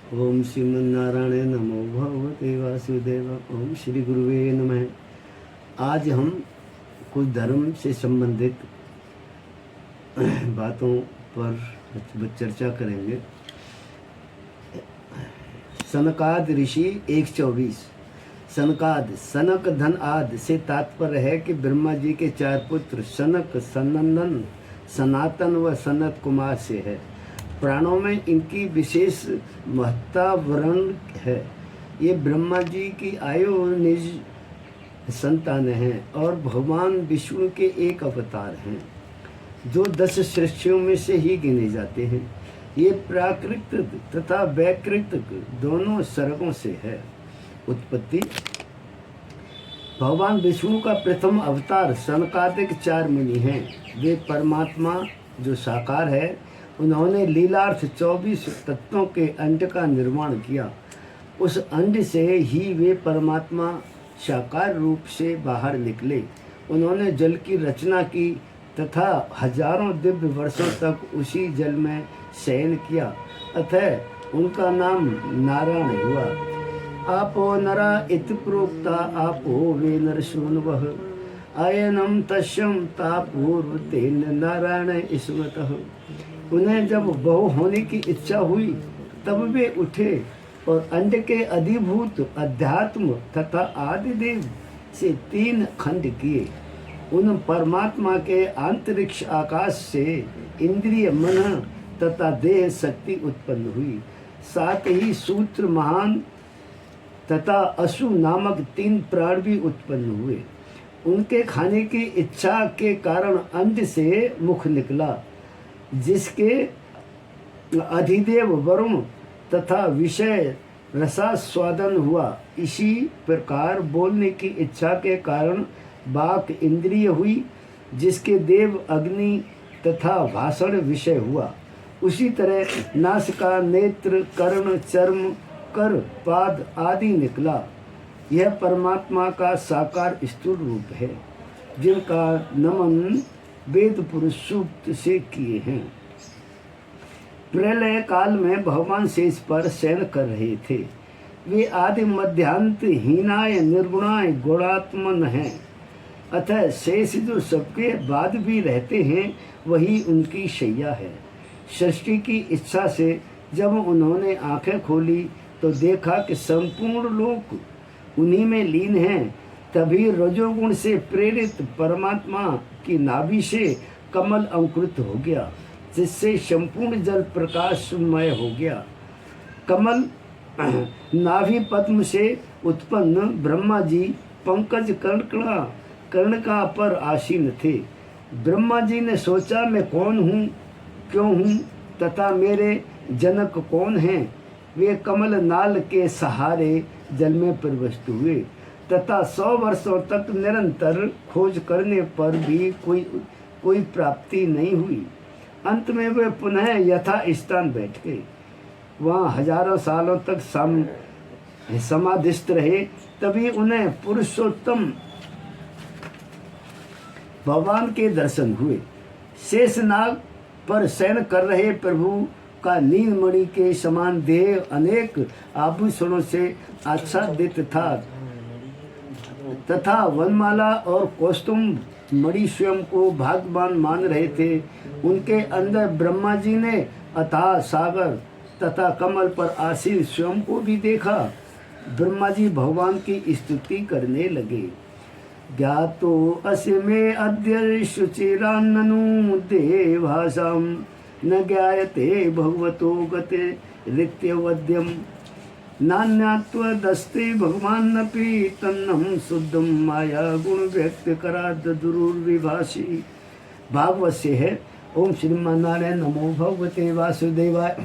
ओम श्रीमन्नारायण नमो भगवते वासुदेव। ओम श्री गुरुवे नमः। आज हम कुछ धर्म से संबंधित बातों पर चर्चा करेंगे। सनकाद ऋषि 124। सनकाद सनक धन आद से तात्पर्य है कि ब्रह्मा जी के 4 पुत्र सनक, सनंदन, सनातन व सनत कुमार से है। प्राणों में इनकी विशेष महत्ता वर्ण है। ये ब्रह्मा जी की आयु निज संतान हैं और भगवान विष्णु के एक अवतार हैं जो 10 सृष्टियों में से ही गिने जाते हैं। ये प्राकृतिक तथा वैकृतिक दोनों सर्गों से है। उत्पत्ति। भगवान विष्णु का प्रथम अवतार सनकादिक 4 मुनि हैं। वे परमात्मा जो साकार है, उन्होंने लीलार्थ 24 तत्वों के अंड का निर्माण किया। उस अंड से ही वे परमात्मा साकार रूप से बाहर निकले। उन्होंने जल की रचना की तथा हजारों दिव्य वर्षों तक उसी जल में शयन किया। अतः उनका नाम नारायण हुआ। आपो नरा इत प्रोक्ता आपो वे नरसूनवः आयनम तस्यम तापूर्व तेन नारायण स्मृतः। उन्हें जब बहु होने की इच्छा हुई तब वे उठे और अंड के अधिभूत अध्यात्म तथा आदिदेव से 3 खंड किए। उन परमात्मा के अंतरिक्ष आकाश से इंद्रिय, मन तथा देह शक्ति उत्पन्न हुई। साथ ही सूत्र, महान तथा अशु नामक 3 प्राण भी उत्पन्न हुए। उनके खाने की इच्छा के कारण अंड से मुख निकला, जिसके अधिदेव वरुण तथा विषय रसास्वादन हुआ। इसी प्रकार बोलने की इच्छा के कारण वाक इंद्रिय हुई, जिसके देव अग्नि तथा भाषण विषय हुआ। उसी तरह नासिका, नेत्र, कर्ण, चर्म, कर, पाद आदि निकला। यह परमात्मा का साकार स्थूल रूप है, जिनका नमन वेद पुरुष सूक्त से किए हैं। प्रलय काल में भगवान शेष पर शयन कर रहे थे। वे आदि मध्यांत हीनाय निर्गुणाय गुणात्मन हैं। अतः शेष जो सबके बाद भी रहते हैं, वही उनकी शैया है। सृष्टि की इच्छा से जब उन्होंने आंखें खोली तो देखा कि संपूर्ण लोक उन्हीं में लीन हैं। तभी रजोगुण से प्रेरित परमात्मा की नाभि से कमल अंकुरित हो गया, जिससे संपूर्ण जल प्रकाशमय हो गया। कमल नाभि पद्म से उत्पन्न ब्रह्मा जी पंकज कर्णिका पर आसीन थे। ब्रह्मा जी ने सोचा, मैं कौन हूँ, क्यों हूँ तथा मेरे जनक कौन हैं। वे कमल नाल के सहारे जल में प्रविष्ट हुए तथा 100 वर्षों तक निरंतर खोज करने पर भी कोई प्राप्ति नहीं हुई। अंत में वे पुनः यथा स्थान बैठ गए। वहाँ हजारों सालों तक समाधिस्थ रहे। तभी उन्हें पुरुषोत्तम भगवान के दर्शन हुए। शेषनाग पर शयन कर रहे प्रभु का नीलमणि के समान देह अनेक आभूषणों से आच्छादित था तथा वनमाला और कौस्तुभ मणि स्वयं को भाग्यवान मान रहे थे। उनके अंदर ब्रह्मा जी ने अथाह सागर तथा कमल पर आसीन स्वयं को भी देखा। ब्रह्मा जी भगवान की स्तुति करने लगे। ज्ञातो अस्मे अद्य शुचिरान्ननु देवासाम न ज्ञायते भगवतो गते ऋत्यवद्यम नान्यात्वदस्ते भगवान्नपि तन्नं शुद्धं माया गुण व्यक्त कराद दुरुर्विभाषी। भागवत से है। ओम श्रीमन्नारायण नमो भगवते वासुदेवाय।